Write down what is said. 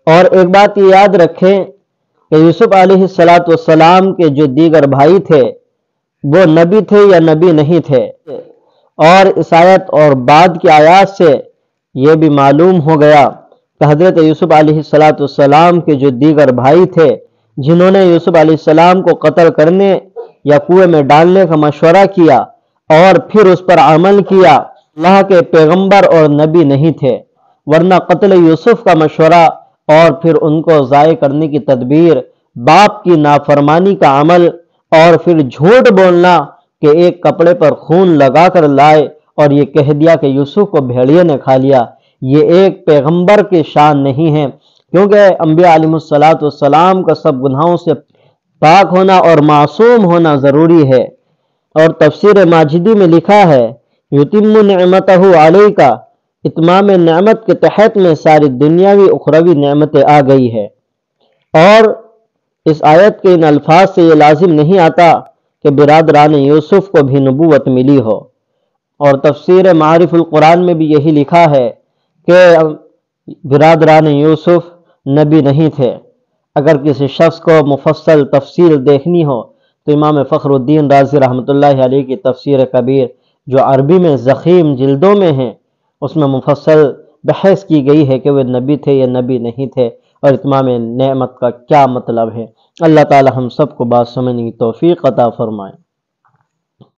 اور ایک بات یہ یاد رکھیں کہ یوسف علیہ السلام کے جو دیگر بھائی تھے وہ نبی تھے یا نبی نہیں تھے، اور اس آیت اور بعد کی آیات سے یہ بھی معلوم ہو گیا کہ حضرت یوسف علیہ السلام کے جو دیگر بھائی تھے جنہوں نے یوسف علیہ السلام کو قتل کرنے یا کنویں میں ڈالنے کا مشورہ کیا اور پھر اس پر عمل کیا، اللہ کے پیغمبر اور نبی نہیں تھے، ورنہ قتل یوسف کا مشورہ اور پھر ان کو ضائع کرنے کی تدبیر، باپ کی نافرمانی کا عمل اور پھر جھوٹ بولنا کہ ایک کپڑے پر خون لگا کر لائے اور یہ کہہ دیا کہ یوسف کو بھیڑیے نے کھا لیا، یہ ایک پیغمبر کی شان نہیں ہے، کیونکہ انبیاء علیہ السلام کا سب گناہوں سے پاک ہونا اور معصوم ہونا ضروری ہے۔ اور تفسیر ماجدی میں لکھا ہے یتم نعمتہ علیک، اتمام نعمت کے تحت میں ساری دنیاوی اخروی نعمتیں آ گئی ہے، اور اس آیت کے ان الفاظ سے یہ لازم نہیں آتا کہ برادران یوسف کو بھی نبوت ملی ہو۔ اور تفسیر معارف القرآن میں بھی یہی لکھا ہے کہ برادران یوسف نبی نہیں تھے۔ اگر کسی شخص کو مفصل تفصیل دیکھنی ہو تو امام فخر الدین رازی رحمۃ اللہ علیہ کی تفسیر کبیر جو عربی میں ضخیم جلدوں میں ہیں، اس میں مفصل بحث کی گئی ہے کہ وہ نبی تھے یا نبی نہیں تھے اور اتمام نعمت کا کیا مطلب ہے۔ اللہ تعالی ہم سب کو بات سمجھنے کی توفیق عطا فرمائے۔